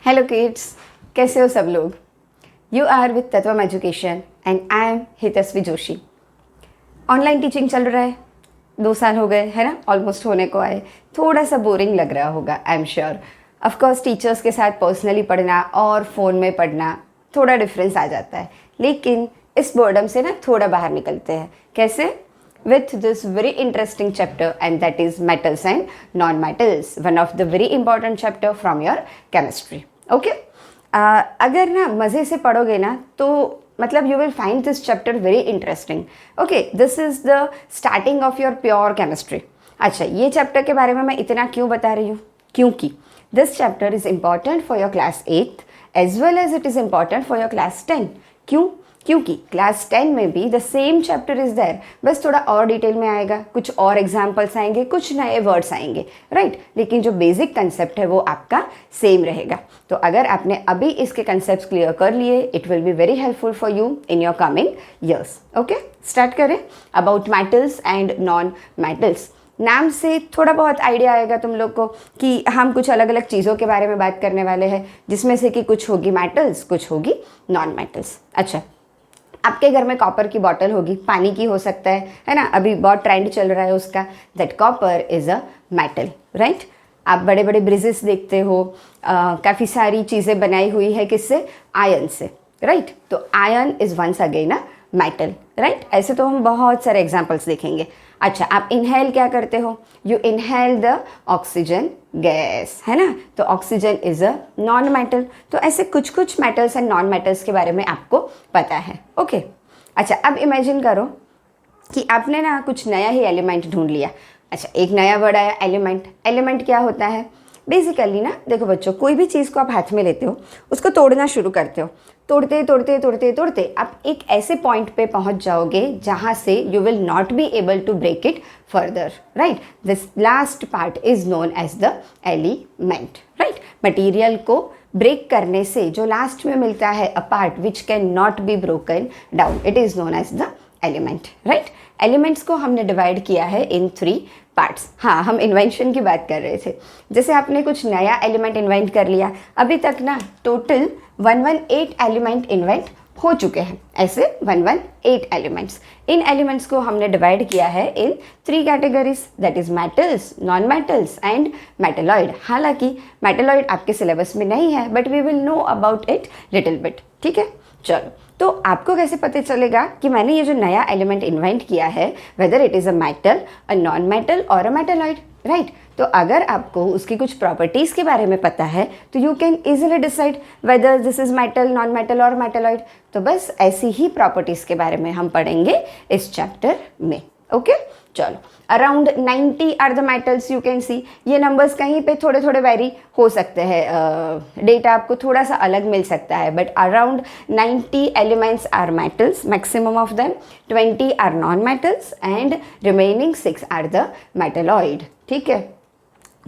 Hello kids, कैसे हो सब लोग। You are with Tatvam education and I am Hitasvi Joshi. Online teaching चल रहा है, 2 साल हो गए है ना, ऑलमोस्ट होने को आए। थोड़ा सा बोरिंग लग रहा होगा, आई एम श्योर। ऑफकोर्स टीचर्स के साथ पर्सनली पढ़ना और फ़ोन में पढ़ना थोड़ा डिफरेंस आ जाता है, लेकिन इस बोर्डम से ना थोड़ा बाहर निकलते हैं। कैसे? with this very interesting chapter, and that is metals and non-metals, one of the very important chapter from your chemistry. Okay, अगर ना मज़े से पढ़ोगे ना तो मतलब you will find this chapter very interesting. Okay, this is the starting of your pure chemistry. अच्छा, ये चैप्टर के बारे में मैं इतना क्यों बता रही हूँ? क्योंकि this chapter is important for your class 8 as well as it is important for your class 10. क्यों? क्योंकि क्लास 10 में भी the same chapter is there, बस थोड़ा और डिटेल में आएगा, कुछ और एग्जाम्पल्स आएंगे, कुछ नए वर्ड्स आएंगे, राइट। लेकिन जो बेसिक कंसेप्ट है वो आपका सेम रहेगा। तो अगर आपने अभी इसके कंसेप्ट्स क्लियर कर लिए, it will be very helpful for you in your coming years. Okay, start करें। About metals and non metals. नाम से थोड़ा बहुत आइडिया आएगा तुम लोग को कि हम कुछ अलग अलग चीज़ों के बारे में बात करने वाले हैं, जिसमें से कि कुछ होगी मेटल्स, कुछ होगी नॉन मेटल्स। अच्छा, आपके घर में कॉपर की बॉटल होगी, पानी की हो सकता है ना, अभी बहुत ट्रेंड चल रहा है उसका, that copper is a metal, right. आप बड़े बड़े ब्रिजेस देखते हो, काफ़ी सारी चीज़ें बनाई हुई है किससे? आयरन से, राइट। तो iron is once again a metal, right. ऐसे तो हम बहुत सारे एग्जाम्पल्स देखेंगे। अच्छा, आप इनहेल क्या करते हो? You inhale the oxygen gas, है ना, तो oxygen is a non metal. तो ऐसे कुछ कुछ मेटल्स एंड नॉन मेटल्स के बारे में आपको पता है। ओके, अच्छा, अब इमेजिन करो कि आपने ना कुछ नया ही एलिमेंट ढूंढ लिया। अच्छा, एक नया वर्ड आया, एलिमेंट। एलिमेंट क्या होता है? बेसिकली ना, देखो बच्चों, कोई भी चीज़ को आप हाथ में लेते हो, उसको तोड़ना शुरू करते हो, तोड़ते तोड़ते तोड़ते तोड़ते आप एक ऐसे पॉइंट पे पहुंच जाओगे जहां से you will not be able to break it further, right. This last part is known as the element, right. Material को ब्रेक करने से जो लास्ट में मिलता है, a part which can not be broken down, it is known as the element, right. Elements को हमने divide किया है इन 3 पार्ट्स। हाँ, हम इन्वेंशन की बात कर रहे थे। जैसे आपने कुछ नया एलिमेंट इन्वेंट कर लिया, अभी तक ना टोटल 118 एलिमेंट इन्वेंट हो चुके हैं। ऐसे 118 एलिमेंट्स। इन एलिमेंट्स को हमने डिवाइड किया है in 3 categories, that is metals, non metals and metalloid. हालांकि मेटलॉइड आपके सिलेबस में नहीं है, but we will know about it little bit, ठीक है। चलो, तो आपको कैसे पता चलेगा कि मैंने ये जो नया एलिमेंट इन्वेंट किया है, whether it is a metal, a non metal और अ मेटलॉइड, राइट। तो अगर आपको उसकी कुछ प्रॉपर्टीज़ के बारे में पता है तो you can easily decide whether this is metal, non metal और मेटलॉइड। तो बस ऐसी ही प्रॉपर्टीज़ के बारे में हम पढ़ेंगे इस चैप्टर में। ओके, चलो। Around 90 are the metals, you can see. ये नंबर्स कहीं पे थोड़े थोड़े वेरी हो सकते हैं, डेटा आपको थोड़ा सा अलग मिल सकता है, but around 90 elements are metals, maximum of them. 20 are non metals and remaining 6 are the metalloid, ठीक है।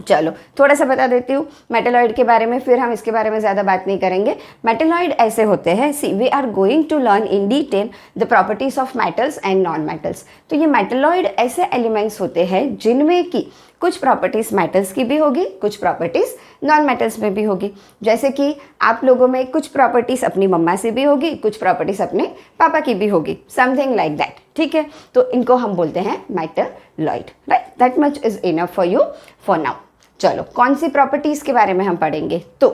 चलो, थोड़ा सा बता देती हूँ मेटलॉइड के बारे में, फिर हम इसके बारे में ज़्यादा बात नहीं करेंगे। मेटलॉइड ऐसे होते हैं, see we are going to learn in detail the properties of metals and non metals. तो ये मेटलॉइड ऐसे एलिमेंट्स होते हैं जिनमें कि कुछ प्रॉपर्टीज मेटल्स की भी होगी, कुछ प्रॉपर्टीज नॉन मेटल्स में भी होगी। जैसे कि आप लोगों में कुछ प्रॉपर्टीज अपनी मम्मा से भी होगी, कुछ प्रॉपर्टीज अपने पापा की भी होगी, समथिंग लाइक दैट, ठीक है। तो इनको हम बोलते हैं metalloid, right. That much is enough for you for now. चलो, कौन सी प्रॉपर्टीज़ के बारे में हम पढ़ेंगे? तो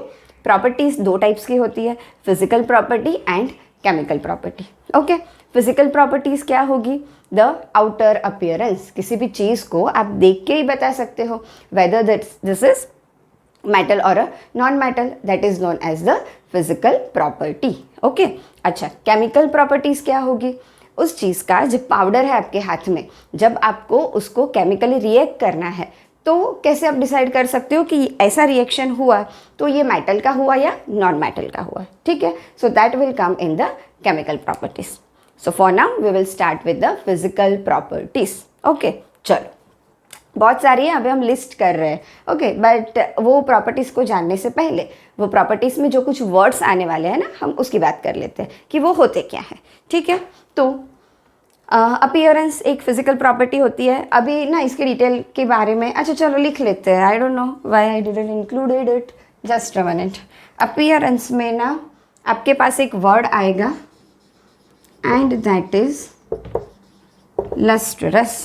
प्रॉपर्टीज़ 2 टाइप्स की होती है, physical property and chemical property. Okay, physical properties क्या होगी? The outer appearance. किसी भी चीज़ को आप देख के ही बता सकते हो वेदर दिस इज मेटल और a non metal, that is known as the physical property. Okay, अच्छा, केमिकल प्रॉपर्टीज़ क्या होगी? उस चीज़ का जो पाउडर है आपके हाथ में, जब आपको उसको केमिकली रिएक्ट करना है, तो कैसे आप डिसाइड कर सकते हो कि ऐसा रिएक्शन हुआ तो ये मेटल का हुआ या नॉन मेटल का हुआ, ठीक है। So that will come in the chemical properties. So for now we will start with the physical properties. Okay, चलो, बहुत सारी है, अभी हम लिस्ट कर रहे हैं। ओके, बट वो प्रॉपर्टीज़ को जानने से पहले वो प्रॉपर्टीज़ में जो कुछ वर्ड्स आने वाले हैं ना, हम उसकी बात कर लेते हैं कि वो होते क्या है, ठीक है। तो अपीयरेंस एक फिजिकल प्रॉपर्टी होती है। अभी ना इसके डिटेल के बारे में, अच्छा चलो लिख लेते हैं। I don't know why I didn't included it, just a minute. Appearance में ना आपके पास एक वर्ड आएगा and that is lustrous.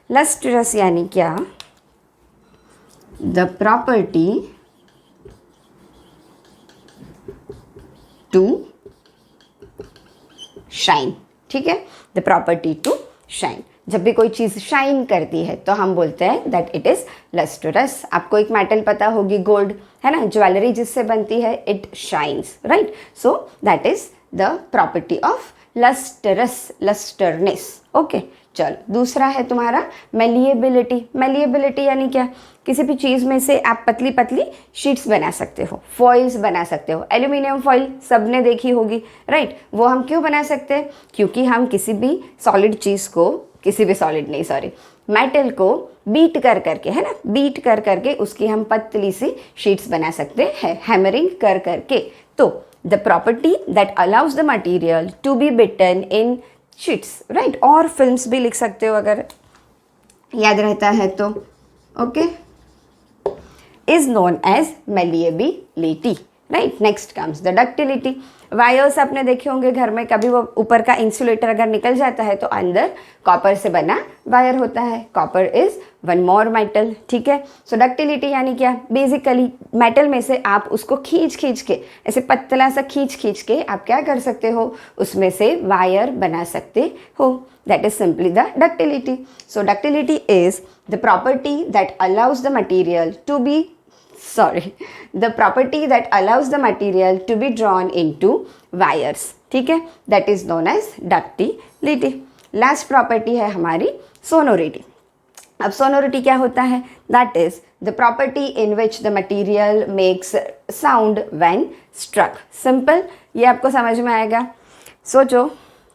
Lustrous यानी क्या? The property to shine. ठीक है, द प्रॉपर्टी टू शाइन। जब भी कोई चीज़ शाइन करती है तो हम बोलते हैं दैट इट इज़ लस्ट्रस। आपको एक मेटल पता होगी, गोल्ड, है ना, ज्वेलरी जिससे बनती है, it shines, right? So that is the property of lustrous, lustreness. Okay, चलो दूसरा है तुम्हारा मेलिएबिलिटी। मेलिएबिलिटी यानी क्या? किसी भी चीज़ में से आप पतली पतली शीट्स बना सकते हो, फॉइल्स बना सकते हो। एल्यूमिनियम फॉइल सबने देखी होगी, राइट? वो हम क्यों बना सकते हैं? क्योंकि हम किसी भी सॉलिड चीज़ को, किसी भी सॉलिड नहीं, सॉरी, मेटल को बीट कर करके, है ना, बीट कर करके उसकी हम पतली सी शीट्स बना सकते हैं, हैमरिंग कर करके। तो the property that allows the material to be beaten in sheets, right? और फिल्म्स भी लिख सकते हो अगर याद रहता है तो। Okay, is known as malleability, right? Next comes the ductility. Wires आपने देखे होंगे घर में, कभी वो ऊपर का इंसुलेटर अगर निकल जाता है तो अंदर कॉपर से बना वायर होता है। Copper is one more metal, ठीक है? सो डक्टिलिटी यानी क्या? बेसिकली मेटल में से आप उसको खींच खींच के, ऐसे पतला सा खींच खींच के आप क्या कर सकते हो? उसमें से वायर बना सकते हो। That is simply the ductility. So ductility is the property that allows the material to be the property that allows the material to be drawn into wires, ठीक है? That is known as ductility. Last property है हमारी sonority. अब sonority क्या होता है? That is the property in which the material makes sound when struck. Simple, ये आपको समझ में आएगा। सोचो,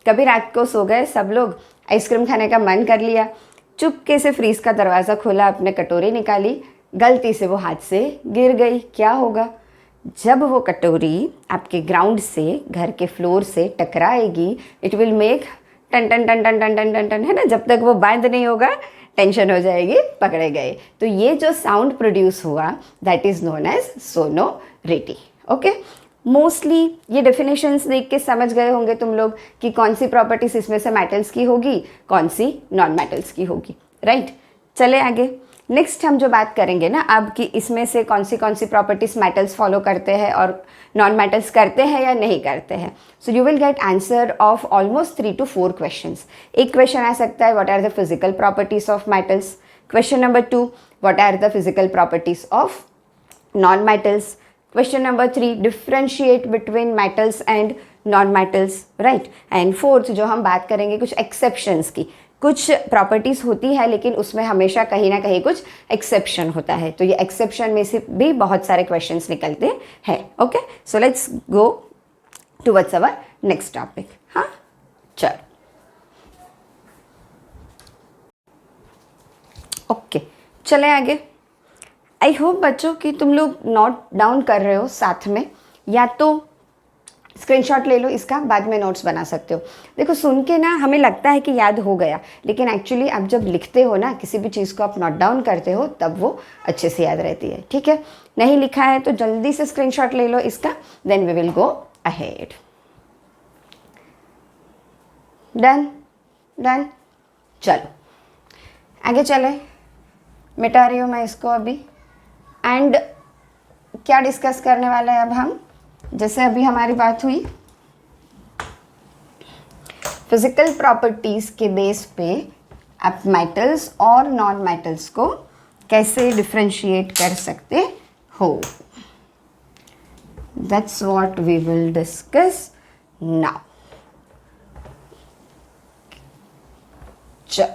कभी रात को सो गए सब लोग, आइसक्रीम खाने का मन कर लिया, चुपके से फ्रीज का दरवाज़ा खोला, अपने कटोरी निकाली, गलती से वो हाथ से गिर गई। क्या होगा? जब वो कटोरी आपके ग्राउंड से, घर के फ्लोर से टकराएगी, इट विल मेक टन टन टन टन टन टन टन टन, है ना? जब तक वो बंद नहीं होगा टेंशन हो जाएगी, पकड़े गए। तो ये जो साउंड प्रोड्यूस हुआ that is known as sonority. Okay, mostly ये डेफिनेशंस देख के समझ गए होंगे तुम लोग कि कौन सी प्रॉपर्टीज इसमें से मेटल्स की होगी, कौन सी नॉन मेटल्स की होगी, राइट? चले आगे। नेक्स्ट हम जो बात करेंगे ना अब कि इसमें से कौन सी प्रॉपर्टीज मेटल्स फॉलो करते हैं और नॉन मेटल्स करते हैं या नहीं करते हैं। So you will get answer of almost 3 to 4 questions. एक क्वेश्चन आ सकता है what are the physical properties of metals. Question number 2, what are the physical properties of non metals. Question number 3, differentiate between metals and non metals, right? And fourth जो हम बात करेंगे कुछ exceptions की, कुछ प्रॉपर्टीज़ होती है लेकिन उसमें हमेशा कहीं ना कहीं कुछ एक्सेप्शन होता है, तो ये एक्सेप्शन में से भी बहुत सारे क्वेश्चंस निकलते हैं। Okay, so let's go towards our next topic. हाँ, चलो, ओके, चले आगे। आई होप बच्चों कि तुम लोग नोट डाउन कर रहे हो साथ में, या तो स्क्रीनशॉट ले लो इसका, बाद में नोट्स बना सकते हो। देखो, सुन के ना हमें लगता है कि याद हो गया, लेकिन एक्चुअली आप जब लिखते हो ना, किसी भी चीज़ को आप नोट डाउन करते हो, तब वो अच्छे से याद रहती है, ठीक है? नहीं लिखा है तो जल्दी से स्क्रीनशॉट ले लो इसका, then we will go ahead. Done done, चलो आगे चले। मिटा रही हूँ मैं इसको अभी। एंड क्या डिस्कस करने वाले हैं अब हम? जैसे अभी हमारी बात हुई फिजिकल प्रॉपर्टीज के बेस पे आप मेटल्स और नॉन मेटल्स को कैसे डिफरेंशिएट कर सकते हो, that's what we will discuss now. चलो,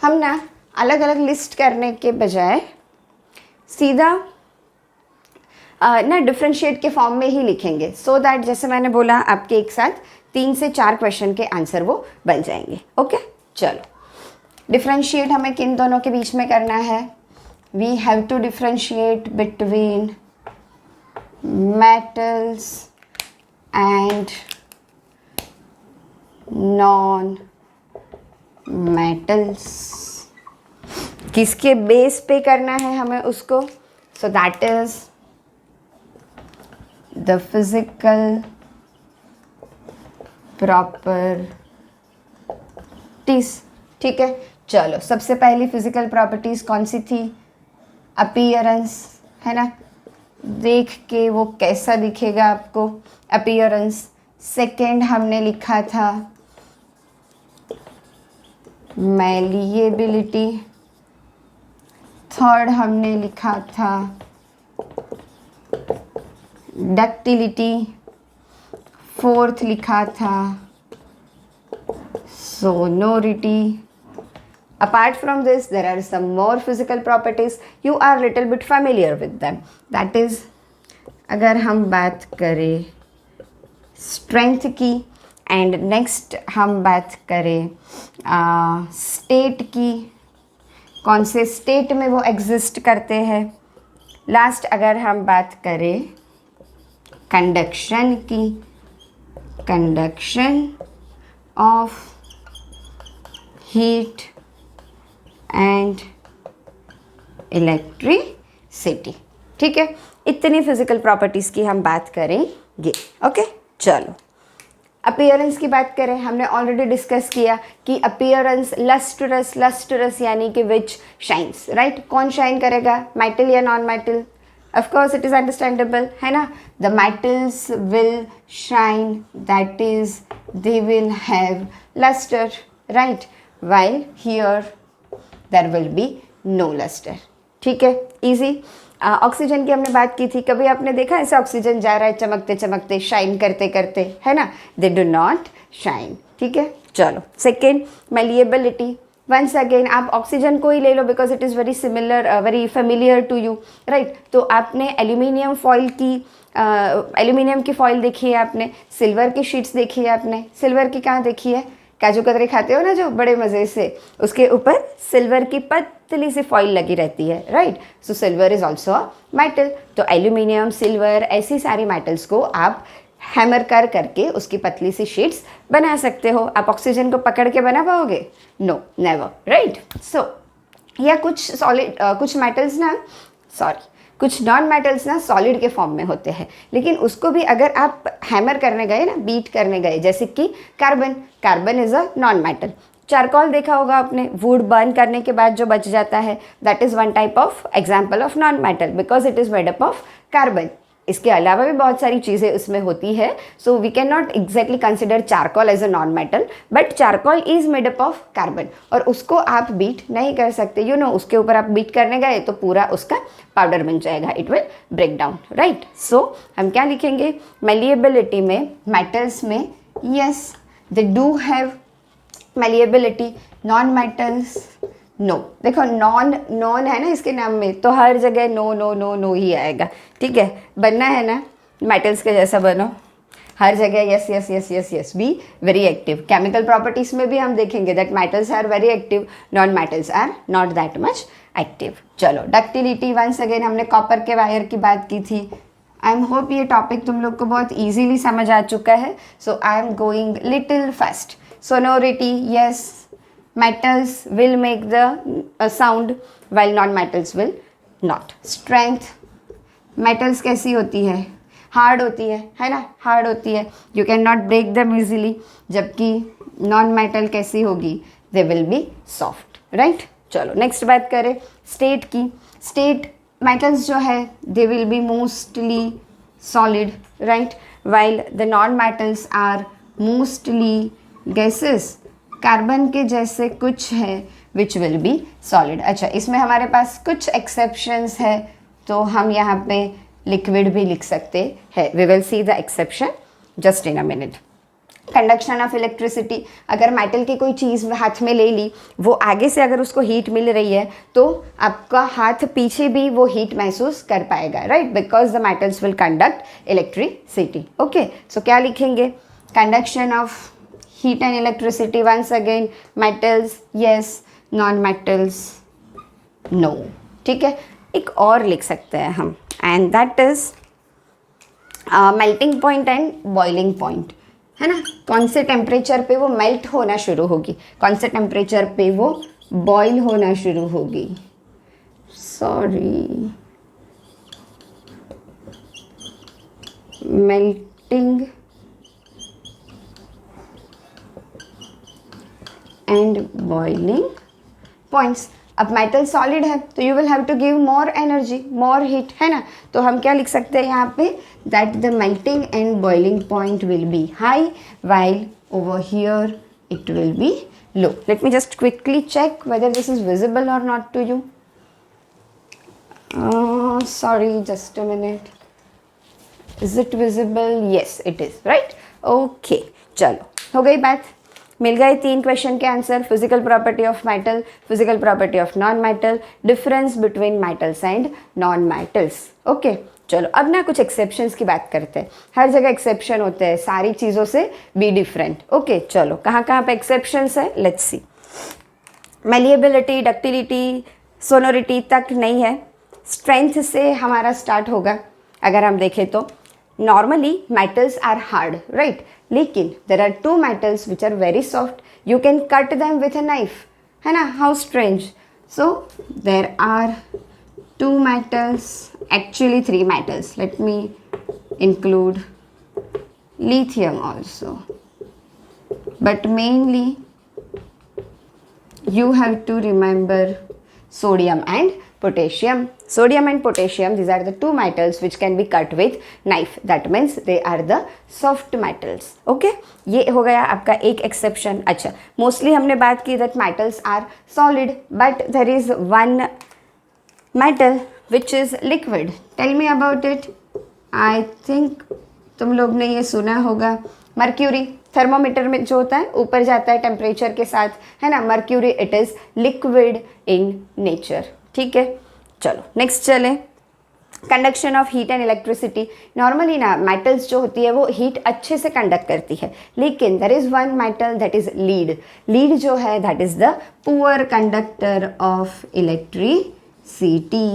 हम ना अलग अलग लिस्ट करने के बजाय सीधा ना डिफरेंशिएट के फॉर्म में ही लिखेंगे, सो दैट जैसे मैंने बोला आपके एक साथ 3 से 4 क्वेश्चन के आंसर वो बन जाएंगे। ओके, चलो, डिफरेंशिएट हमें किन दोनों के बीच में करना है? We have to differentiate between metals and non metals. किसके बेस पे करना है हमें उसको? So that is the physical properties. ठीक है, चलो सबसे पहली फिजिकल प्रॉपर्टीज कौन सी थी? अपीयरेंस, है ना, देख के वो कैसा दिखेगा आपको, अपीयरेंस. सेकेंड हमने लिखा था मैलिएबिलिटी. थर्ड हमने लिखा था डक्टिलिटी. फोर्थ लिखा था sonority. Apart from this, there are some more physical properties. You are little bit familiar with them. That is, अगर हम बात करें स्ट्रेंथ की, एंड नेक्स्ट हम बात करें स्टेट की, कौन से स्टेट में वो एग्जिस्ट करते हैं. लास्ट अगर हम बात करें कंडक्शन की, conduction of heat and electricity. ठीक है, इतनी फिजिकल प्रॉपर्टीज़ की हम बात करेंगे. ओके, चलो अपीयरेंस की बात करें. हमने ऑलरेडी डिस्कस किया कि अपीयरेंस लस्ट्रस, लस्ट्रस यानी कि विच शाइन्स, राइट. कौन शाइन करेगा, मेटल या non metal? Of course it is understandable, है ना. The metals will shine, that is they will have luster, right, while here there will be no luster. ठीक है, easy. Oxygen की हमने बात की थी. कभी आपने देखा ऐसे ऑक्सीजन जा रहा है चमकते चमकते, शाइन करते करते, है ना. They do not shine. ठीक है, चलो सेकेंड मैलिएबिलिटी. वंस अगेन आप ऑक्सीजन को ही ले लो because it is very similar, very familiar to you, right. तो आपने एल्यूमिनियम फॉइल की, एल्यूमिनियम की फॉइल देखी है आपने, सिल्वर की शीट्स देखी है आपने. सिल्वर की कहाँ देखी है? काजू कतरी खाते हो ना जो बड़े मज़े से, उसके ऊपर सिल्वर की पतली सी फॉइल लगी रहती है, right. So silver is also a metal. तो एल्यूमिनियम, सिल्वर, ऐसी सारी मेटल्स को आप हैमर कर करके उसकी पतली सी शीट्स बना सकते हो. आप ऑक्सीजन को पकड़ के बना पाओगे? No, never, right. सो या कुछ सॉलिड, कुछ मेटल्स ना, सॉरी, कुछ नॉन मेटल्स ना सॉलिड के फॉर्म में होते हैं, लेकिन उसको भी अगर आप हैमर करने गए ना, बीट करने गए, जैसे कि carbon. Carbon is a non metal. Charcoal देखा होगा आपने, वुड बर्न करने के बाद जो बच जाता है, that is one type of example of non metal because it is made up of carbon. इसके अलावा भी बहुत सारी चीज़ें उसमें होती है. So we can not exactly consider charcoal as a non metal, but charcoal is made up of carbon. और उसको आप बीट नहीं कर सकते, यू नो, उसके ऊपर आप बीट करने गए तो पूरा उसका पाउडर बन जाएगा, it will break down, right. So हम क्या लिखेंगे मैलिएबिलिटी में, मेटल्स में, yes they do have malleability. Non metals no. देखो नॉन, नॉन है ना इसके नाम में, तो हर जगह नो नो नो नो ही आएगा. ठीक है, बनना है ना मेटल्स के जैसा बनो हर जगह. Yes yes yes yes yes, be very active. Chemical properties में भी हम देखेंगे that metals are very active, non metals are not that much active. चलो डक्टिलिटी. वंस अगेन हमने कॉपर के वायर की बात की थी. आई एम होप ये टॉपिक तुम लोग को बहुत ईजीली समझ आ चुका है. So I am going little fast. Sonority, yes, metals will make the sound while non-metals will not. Strength, metals कैसी होती है? हार्ड होती है ना, हार्ड होती है. You cannot break them easily. जबकि non-metal कैसी होगी? They will be soft, right? चलो नेक्स्ट बात करें स्टेट की. स्टेट metals जो है they will be mostly solid, right? While the non-metals are mostly gases. Carbon के जैसे कुछ है विच विल बी सॉलिड. अच्छा, इसमें हमारे पास कुछ एक्सेप्शंस है, तो हम यहाँ पे लिक्विड भी लिख सकते हैं. We will see the exception just in a minute. Conduction of electricity. अगर मेटल की कोई चीज़ हाथ में ले ली, वो आगे से अगर उसको हीट मिल रही है तो आपका हाथ पीछे भी वो हीट महसूस कर पाएगा, right, because the metals will conduct electricity. Okay, so क्या लिखेंगे? Conduction of heat and electricity. Once again metals yes, non metals no. ठीक है, एक और लिख सकते हैं हम, and that is melting point and boiling point, है ना. कौन से टेम्परेचर पे वो मेल्ट होना शुरू होगी, कौन से टेम्परेचर पे वो बॉयल होना शुरू होगी. Sorry, melting and boiling points. अब मेटल सॉलिड है तो you will have to give more energy, more heat, है ना। तो हम क्या लिख सकते हैं यहाँ पे, that the melting and boiling point will be high while over here it will be low. Let me just quickly check whether this is visible or not to you. Sorry, just a minute. Is it visible? Yes, it is, right? Okay, चलो हो गई बात, मिल गए 3 question के answer. Physical property of metal, physical property of non metal, difference between metals and non metals. Okay, चलो अब ना कुछ एक्सेप्शंस की बात करते हैं। हर जगह एक्सेप्शन होते हैं, सारी चीज़ों से बी डिफरेंट। ओके, चलो कहाँ कहाँ पे एक्सेप्शंस है, let's see. Malleability, ductility, sonority तक नहीं है। स्ट्रेंथ से हमारा स्टार्ट होगा। अगर हम देखें तो normally metals are hard, right, लेकिन there are 2 metals which are very soft, you can cut them with a knife, है ना। How strange. So there are 2 metals, actually 3 metals. Let me include lithium also. But mainly you have to remember sodium and potassium. Sodium and potassium, these are the 2 metals which can be cut with knife. That means they are the soft metals. Okay? ये हो गया आपका एक exception. अच्छा, mostly हमने बात की that metals are solid, but there is one metal which is liquid. Tell me about it. I think तुम लोग ने ये सुना होगा, मर्क्यूरी। थर्मोमीटर में जो होता है ऊपर जाता है टेम्परेचर के साथ, है ना। Mercury it is liquid in nature. ठीक है, चलो नेक्स्ट चले। Conduction of heat and electricity. Normally ना मेटल्स जो होती है वो हीट अच्छे से कंडक्ट करती है, लेकिन there is one metal that is lead. Lead जो है that is the poor conductor of electricity.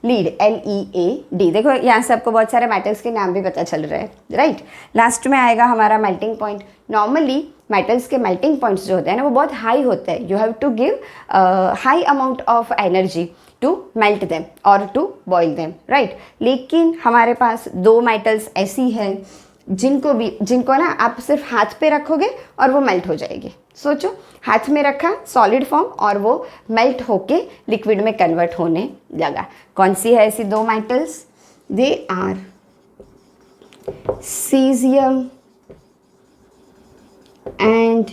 Lead, LEAD। देखो यहाँ से आपको बहुत सारे मेटल्स के नाम भी पता चल रहे हैं, राइट। लास्ट में आएगा हमारा मेल्टिंग पॉइंट। नॉर्मली मेटल्स के मेल्टिंग पॉइंट्स जो होते हैं ना वो बहुत हाई होते हैं। You have to give high amount of energy to melt them और टू बॉयल देम, राइट। लेकिन हमारे पास 2 मेटल्स ऐसी हैं जिनको ना आप सिर्फ हाथ पे रखोगे और वो मेल्ट हो जाएगी। सोचो, हाथ में रखा सॉलिड फॉर्म और वो मेल्ट होके लिक्विड में कन्वर्ट होने लगा। कौन सी है ऐसी 2 metals? They are caesium and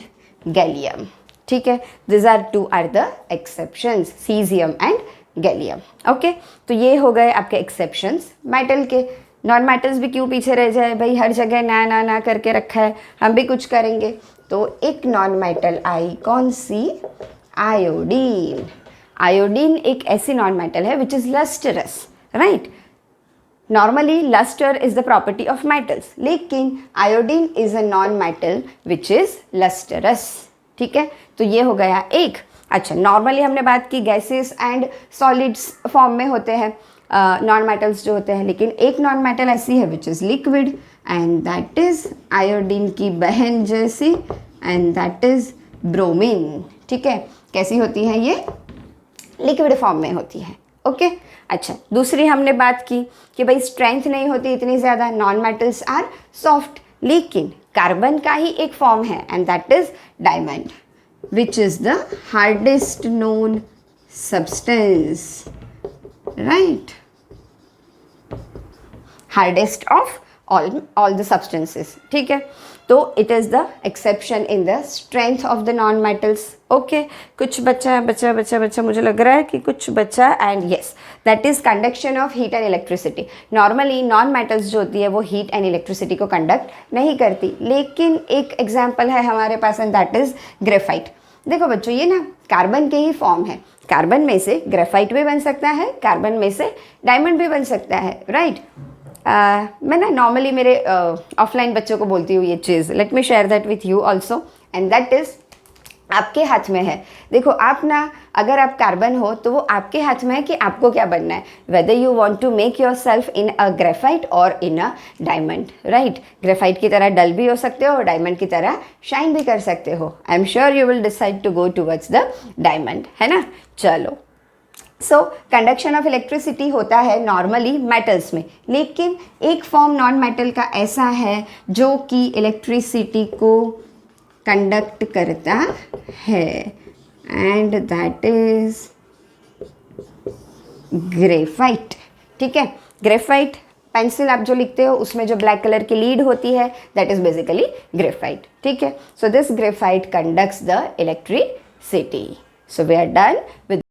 gallium. ठीक है, this are 2 are the exceptions, caesium and gallium. Okay, तो ये हो गए आपके एक्सेप्शंस मेटल के। नॉन मेटल्स भी क्यों पीछे रह जाए भाई, हर जगह ना करके रखा है, हम भी कुछ करेंगे। तो एक नॉन मेटल आई, कौन सी? आयोडीन। आयोडीन एक ऐसी नॉन मेटल है which is lustrous, right. Normally lustre is the property of metals, लेकिन iodine is a non metal which is lustrous. ठीक है, तो ये हो गया एक। अच्छा, नॉर्मली हमने बात की गैसेस एंड सॉलिड्स फॉर्म में होते हैं नॉन मेटल्स जो होते हैं, लेकिन एक नॉन मेटल ऐसी है which is liquid and that is iodine की बहन जैसी, एंड दैट इज़ ब्रोमीन। ठीक है, कैसी होती है ये? लिक्विड फॉर्म में होती है। ओके, अच्छा, दूसरी हमने बात की कि भाई स्ट्रेंथ नहीं होती इतनी ज़्यादा, नॉन मेटल्स आर सॉफ्ट, लेकिन कार्बन का ही एक फॉर्म है and that is diamond, which is the hardest known substance, right? Hardest of all the substances. ठीक है, तो it is the exception in the strength of the non metals. Okay, कुछ बचा मुझे लग रहा है कि कुछ बचा, and yes, that is conduction of heat and electricity. Normally non metals जो होती है वो heat and electricity को conduct नहीं करती, लेकिन एक example है हमारे पास and that is graphite. देखो बच्चों, ये ना कार्बन के ही फॉर्म है। कार्बन में से ग्रेफाइट भी बन सकता है, कार्बन में से डायमंड भी बन सकता है, राइट। मैं ना नॉर्मली मेरे ऑफलाइन बच्चों को बोलती हूँ ये चीज़। Let me share that with you also, and that is आपके हाथ में है। देखो आप ना, अगर आप कार्बन हो तो वो आपके हाथ में है कि आपको क्या बनना है, whether you want to make yourself in a graphite और in a diamond, right. Graphite की तरह डल भी हो सकते हो और डायमंड की तरह शाइन भी कर सकते हो। I am sure you will decide to go towards the diamond, है ना। चलो सो कंडक्शन ऑफ इलेक्ट्रिसिटी होता है नॉर्मली मेटल्स में, लेकिन एक फॉर्म नॉन मेटल का ऐसा है जो कि इलेक्ट्रिसिटी को कंडक्ट करता है, एंड दैट इज ग्रेफाइट। ठीक है, ग्रेफाइट पेंसिल आप जो लिखते हो उसमें जो ब्लैक कलर की लीड होती है दैट इज बेसिकली ग्रेफाइट। ठीक है, so this graphite conducts the electricity. So we are done with